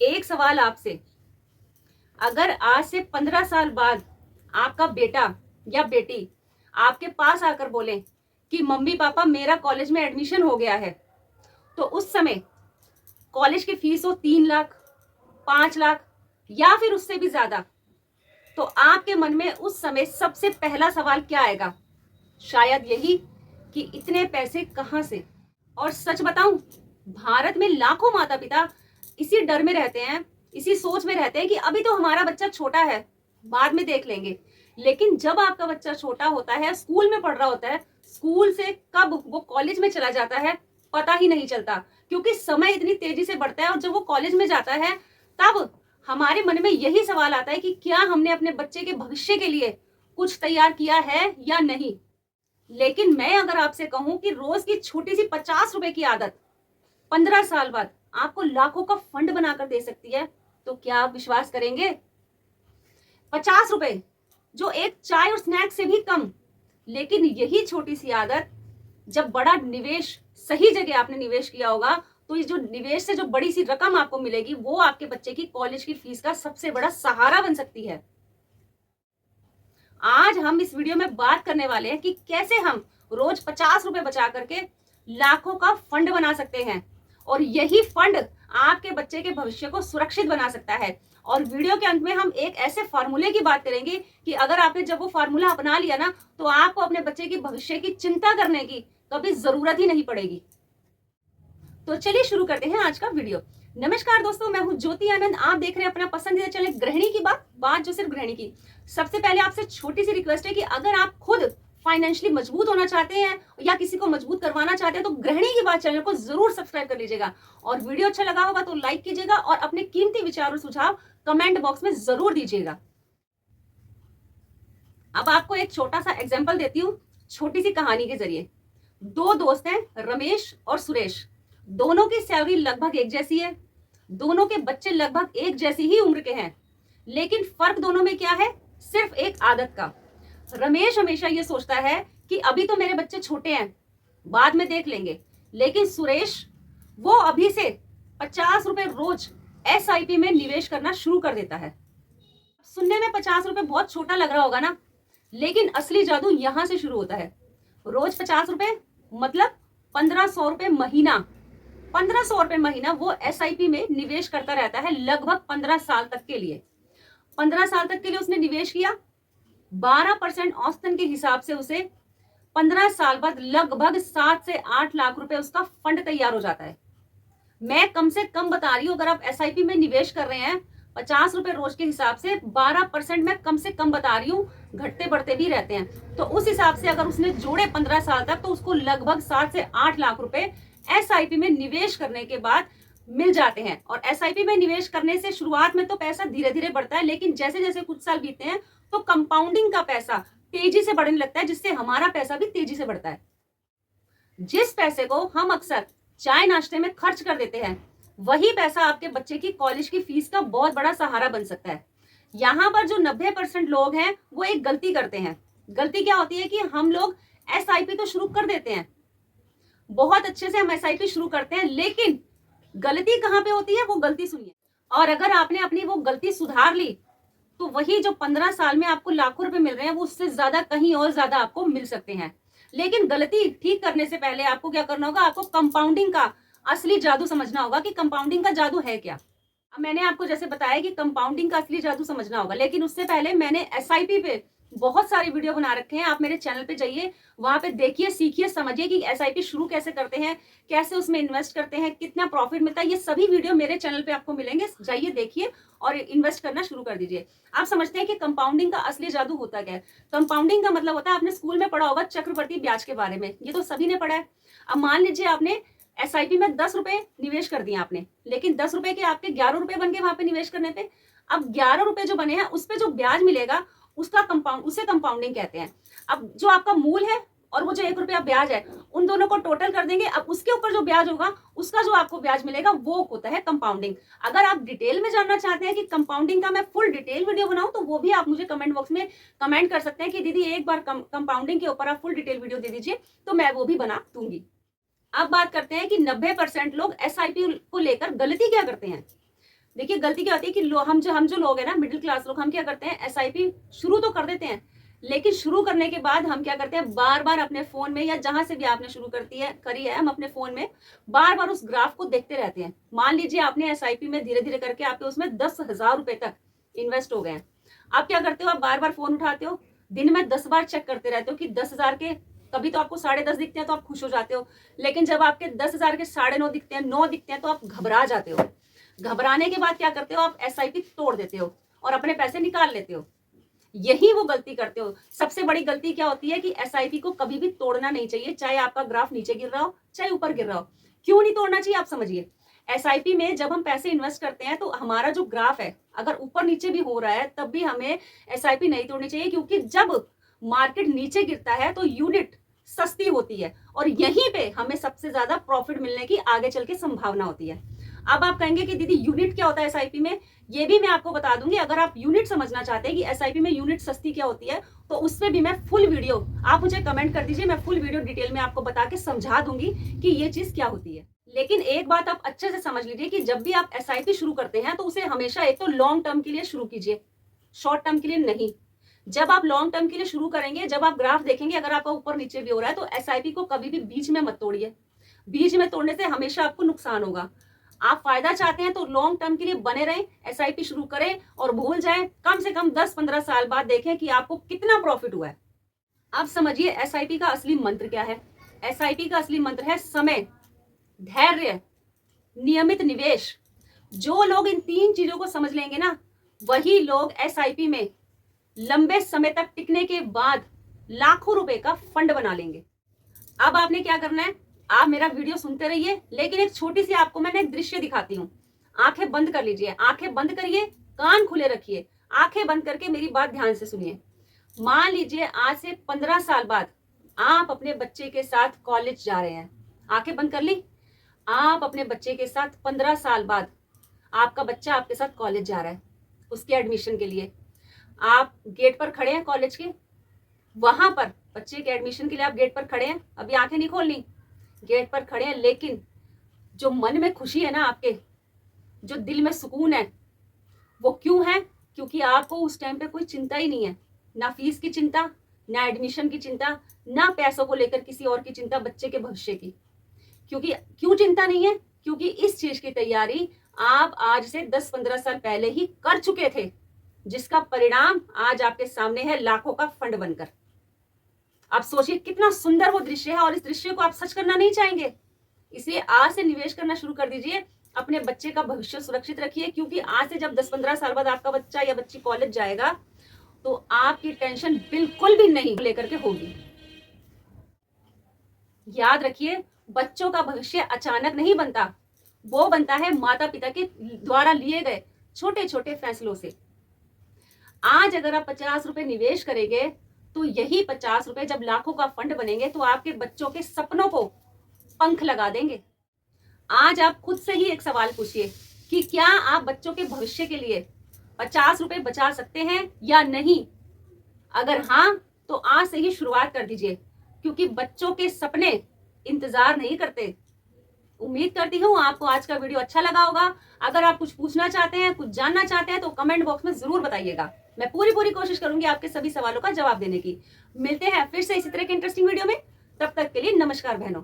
एक सवाल आपसे, अगर आज से 15 साल बाद आपका बेटा या बेटी आपके पास आकर बोले कि मम्मी पापा मेरा कॉलेज में एडमिशन हो गया है, तो उस समय कॉलेज की फीस हो 3 लाख, 5 लाख या फिर उससे भी ज्यादा, तो आपके मन में उस समय सबसे पहला सवाल क्या आएगा? शायद यही कि इतने पैसे कहां से। और सच बताऊं, भारत में लाखों माता पिता इसी डर में रहते हैं, इसी सोच में रहते हैं कि अभी तो हमारा बच्चा छोटा है, बाद में देख लेंगे। लेकिन जब आपका बच्चा छोटा होता है, स्कूल में पढ़ रहा होता है, स्कूल से कब वो कॉलेज में चला जाता है पता ही नहीं चलता, क्योंकि समय इतनी तेजी से बढ़ता है। और जब वो कॉलेज में जाता है तब हमारे मन में यही सवाल आता है कि क्या हमने अपने बच्चे के भविष्य के लिए कुछ तैयार किया है या नहीं। लेकिन मैं अगर आपसे कहूं कि रोज की छोटी सी 50 रुपए की आदत 15 साल बाद आपको लाखों का फंड बनाकर दे सकती है, तो क्या आप विश्वास करेंगे? 50 रुपए, जो एक चाय और स्नैक्स से भी कम। लेकिन यही छोटी सी आदत, जब बड़ा निवेश सही जगह आपने निवेश किया होगा, तो ये जो निवेश से जो बड़ी सी रकम आपको मिलेगी, वो आपके बच्चे की कॉलेज की फीस का सबसे बड़ा सहारा बन सकती है। आज हम इस वीडियो में बात करने वाले हैं कि कैसे हम रोज 50 रुपए बचा करके लाखों का फंड बना सकते हैं, और यही फंड आपके बच्चे के भविष्य को सुरक्षित बना सकता है। और वीडियो के अंत में हम एक ऐसे फार्मूले की बात करेंगे कि अगर आपने जब वो फार्मूला अपना लिया ना, तो आपको अपने बच्चे की भविष्य की चिंता करने की कभी जरूरत ही नहीं पड़ेगी। तो चलिए शुरू करते हैं आज का वीडियो। नमस्कार दोस्तों, मैं हूं ज्योति आनंद। आप देख रहे हैं अपना पसंदीदा चैनल गृहिणी की बात जो सिर्फ गृहिणी की। सबसे पहले आपसे छोटी सी रिक्वेस्ट है कि अगर आप खुद फाइनेंशियली मजबूत होना चाहते हैं या किसी को मजबूत करवाना चाहते हैं, तो गृहिणी की बात चैनल को जरूर सब्सक्राइब कर लीजिएगा। और वीडियो अच्छा लगा होगा तो लाइक कीजिएगा और अपने कीमती विचार और सुझाव कमेंट बॉक्स में जरूर दीजिएगा। अब आपको एक छोटा सा एग्जाम्पल देती हूँ, छोटी सी कहानी के जरिए। दो दोस्त हैं, रमेश और सुरेश। दोनों की सैलरी लगभग एक जैसी है, दोनों के बच्चे लगभग एक जैसी ही उम्र के हैं, लेकिन फर्क दोनों में क्या है? सिर्फ एक आदत का। रमेश हमेशा ये सोचता है कि अभी तो मेरे बच्चे छोटे हैं, बाद में देख लेंगे। लेकिन सुरेश, वो अभी से 50 रुपए रोज SIP में निवेश करना शुरू कर देता है। सुनने में 50 रुपए बहुत छोटा लग रहा होगा ना, लेकिन असली जादू यहां से शुरू होता है। रोज 50 रुपए मतलब 1500 रुपए महीना। 1500 रुपए महीना वो SIP में निवेश करता रहता है, लगभग 15 साल तक के लिए। 15 साल तक के लिए उसने निवेश किया। 12% औसतन के हिसाब से उसे 15 साल बाद लगभग 7 से 8 लाख रुपए उसका फंड तैयार हो जाता है। मैं कम से कम बता रही हूं, अगर आप SIP में निवेश कर रहे हैं 50 रुपए रोज के हिसाब से, 12% में कम से कम बता रही हूँ, घटते बढ़ते भी रहते हैं। तो उस हिसाब से अगर उसने जोड़े 15 साल तक, तो उसको लगभग 7 से 8 लाख रुपए SIP में निवेश करने के बाद मिल जाते हैं। और SIP में निवेश करने से शुरुआत में तो पैसा धीरे धीरे बढ़ता है, लेकिन जैसे जैसे कुछ साल बीतते हैं तो कंपाउंडिंग का पैसा तेजी से बढ़ने लगता है, जिससे हमारा पैसा भी तेजी से बढ़ता है। जिस पैसे को हम अक्सर चाय नाश्ते में खर्च कर देते हैं, वही पैसा आपके बच्चे की कॉलेज की फीस का बहुत बड़ा सहारा बन सकता है। यहाँ पर जो 90% लोग हैं, वो एक गलती करते हैं। गलती क्या होती है कि हम लोग SIP तो शुरू कर देते हैं, बहुत अच्छे से हम SIP शुरू करते हैं, लेकिन गलती कहाँ पे होती है, वो गलती सुनिए। और अगर आपने अपनी वो गलती सुधार ली, तो वही जो 15 साल में आपको लाखों रुपए मिल रहे हैं, वो उससे ज्यादा कहीं और ज्यादा आपको मिल सकते हैं। लेकिन गलती ठीक करने से पहले आपको क्या करना होगा? आपको कंपाउंडिंग का असली जादू समझना होगा कि कंपाउंडिंग का जादू है क्या। अब मैंने आपको जैसे बताया कि कंपाउंडिंग का असली जादू समझना होगा, लेकिन उससे पहले मैंने SIP पे बहुत सारे वीडियो बना रखे हैं। आप मेरे चैनल पे जाइए, वहां पे देखिए, सीखिए, समझिए कि SIP शुरू कैसे करते हैं, कैसे उसमें इन्वेस्ट करते हैं, कितना प्रॉफिट मिलता है। ये सभी वीडियो मेरे चैनल पे आपको मिलेंगे, जाइए देखिए और इन्वेस्ट करना शुरू कर दीजिए। आप समझते हैं कि कंपाउंडिंग का असली जादू होता क्या है? कंपाउंडिंग का मतलब होता है, आपने स्कूल में पढ़ा होगा चक्रवृद्धि ब्याज के बारे में, ये तो सभी ने पढ़ा है। अब मान लीजिए आपने SIP में 10 रुपए निवेश कर दिए आपने, लेकिन 10 रुपए के आपके 11 रुपए बन गए वहां पे निवेश करने पे। अब 11 रुपए जो बने हैं, उस पे जो ब्याज मिलेगा उसका कंपाउंड, उसे कंपाउंडिंग कहते हैं। अब जो आपका मूल है और वो जो 1 रुपया ब्याज है, उन दोनों को टोटल कर देंगे। अब उसके ऊपर जो ब्याज होगा, उसका जो आपको ब्याज मिलेगा, वो होता है कंपाउंडिंग। अगर आप डिटेल में जानना चाहते हैं कि कंपाउंडिंग का मैं फुल डिटेल वीडियो बनाऊं, तो वो भी आप मुझे कमेंट बॉक्स में कमेंट कर सकते हैं कि दीदी एक बार कंपाउंडिंग के ऊपर आप फुल डिटेल वीडियो दे दीजिए, तो मैं वो भी बना दूंगी। अब बात करते हैं कि 90% लोग SIP को लेकर गलती क्या करते हैं। देखिए गलती क्या होती है कि हम जो लोग हैं ना, मिडिल क्लास लोग, हम क्या करते हैं, एसआईपी शुरू तो कर देते हैं, लेकिन शुरू करने के बाद हम क्या करते हैं, बार बार अपने फोन में या जहां से भी आपने शुरू करी है, हम अपने फोन में बार बार उस ग्राफ को देखते रहते हैं। मान लीजिए आपने एसआईपी में धीरे धीरे करके आपके उसमें 10,000 रुपए तक इन्वेस्ट हो गए हैं। आप क्या करते हो, आप बार बार फोन उठाते हो, दिन में 10 बार चेक करते रहते हो कि 10,000 के कभी तो आपको 10.5 दिखते हैं तो आप खुश हो जाते हो, लेकिन जब आपके 10,000 के 9.5 दिखते हैं, 9 दिखते हैं, तो आप घबरा जाते हो। घबराने के बाद क्या करते हो, आप एसआईपी तोड़ देते हो और अपने पैसे निकाल लेते हो। यही वो गलती करते हो। सबसे बड़ी गलती क्या होती है कि एसआईपी को कभी भी तोड़ना नहीं चाहिए, चाहे आपका ग्राफ नीचे गिर रहा हो चाहे ऊपर गिर रहा हो। क्यों नहीं तोड़ना चाहिए, आप समझिए। एसआईपी में जब हम पैसे इन्वेस्ट करते हैं तो हमारा जो ग्राफ है अगर ऊपर नीचे भी हो रहा है तब भी हमें एसआईपी नहीं तोड़नी चाहिए, क्योंकि जब मार्केट नीचे गिरता है तो यूनिट सस्ती होती है और यहीं पे हमें सबसे ज्यादा प्रॉफिट मिलने की आगे चल के संभावना होती है। अब आप कहेंगे कि दीदी यूनिट क्या होता है एसआईपी में, ये भी मैं आपको बता दूंगी। अगर आप यूनिट समझना चाहते हैं कि एसआईपी में यूनिट सस्ती क्या होती है, तो उस पर भी मैं फुल वीडियो, आप मुझे कमेंट कर दीजिए, मैं फुल वीडियो डिटेल में आपको बता के समझा दूंगी कि ये चीज क्या होती है। लेकिन एक बात आप अच्छे से समझ लीजिए कि जब भी आप एसआईपी शुरू करते हैं तो उसे हमेशा एक तो लॉन्ग टर्म के लिए शुरू कीजिए, शॉर्ट टर्म के लिए नहीं। जब आप लॉन्ग टर्म के लिए शुरू करेंगे, जब आप ग्राफ देखेंगे अगर आपका ऊपर नीचे भी हो रहा है, तो एसआईपी को कभी भी बीच में मत तोड़िए। बीच में तोड़ने से हमेशा आपको नुकसान होगा। आप फायदा चाहते हैं तो लॉन्ग टर्म के लिए बने रहें, एसआईपी शुरू करें और भूल जाएं। कम से कम 10-15 साल बाद देखें कि आपको कितना प्रॉफिट हुआ है। अब समझिए एसआईपी का असली मंत्र क्या है। एसआईपी का असली मंत्र है समय, धैर्य, नियमित निवेश। जो लोग इन 3 चीजों को समझ लेंगे ना, वही लोग एसआईपी में लंबे समय तक टिकने के बाद लाखों रुपए का फंड बना लेंगे। अब आपने क्या करना है, आप मेरा वीडियो सुनते रहिए, लेकिन एक छोटी सी आपको मैंने एक दृश्य दिखाती हूँ। आंखें बंद कर लीजिए, आंखें बंद करिए, कान खुले रखिए, आंखें बंद करके मेरी बात ध्यान से सुनिए। मान लीजिए आज से 15 साल बाद आप अपने बच्चे के साथ कॉलेज जा रहे हैं। आंखें बंद कर ली। आप अपने बच्चे के साथ 15 साल बाद आपका बच्चा आपके साथ कॉलेज जा रहा है, उसके एडमिशन के लिए आप गेट पर खड़े हैं कॉलेज के। वहां पर बच्चे के एडमिशन के लिए आप गेट पर खड़े हैं, अभी आंखें नहीं खोलनी, गेट पर खड़े हैं। लेकिन जो मन में खुशी है ना, आपके जो दिल में सुकून है, वो क्यों है? क्योंकि आपको उस टाइम पे कोई चिंता ही नहीं है, ना फीस की चिंता, ना एडमिशन की चिंता, ना पैसों को लेकर किसी और की चिंता, बच्चे के भविष्य की। क्योंकि क्यों चिंता नहीं है? क्योंकि इस चीज की तैयारी आप आज से 10-15 साल पहले ही कर चुके थे, जिसका परिणाम आज आपके सामने है, लाखों का फंड बनकर। आप सोचिए कितना सुंदर वो दृश्य है, और इस दृश्य को आप सच करना नहीं चाहेंगे। इसलिए आज से निवेश करना शुरू कर दीजिए, अपने बच्चे का भविष्य सुरक्षित रखिए। क्योंकि आज से जब 10-15 साल बाद आपका बच्चा या बच्ची कॉलेज जाएगा तो आपकी टेंशन बिल्कुल भी नहीं लेकर के होगी। याद रखिए, बच्चों का भविष्य अचानक नहीं बनता, वो बनता है माता पिता के द्वारा लिए गए छोटे छोटे फैसलों से। आज अगर आप 50 रुपए निवेश करेंगे तो यही 50 रुपए जब लाखों का फंड बनेंगे तो आपके बच्चों के सपनों को पंख लगा देंगे। आज आप खुद से ही एक सवाल पूछिए कि क्या आप बच्चों के भविष्य के लिए 50 रुपए बचा सकते हैं या नहीं। अगर हाँ, तो आज से ही शुरुआत कर दीजिए, क्योंकि बच्चों के सपने इंतजार नहीं करते। उम्मीद करती हूँ आपको आज का वीडियो अच्छा लगा होगा। अगर आप कुछ पूछना चाहते हैं, कुछ जानना चाहते हैं, तो कमेंट बॉक्स में जरूर बताइएगा। मैं पूरी कोशिश करूंगी आपके सभी सवालों का जवाब देने की। मिलते हैं फिर से इसी तरह के इंटरेस्टिंग वीडियो में। तब तक के लिए नमस्कार बहनों।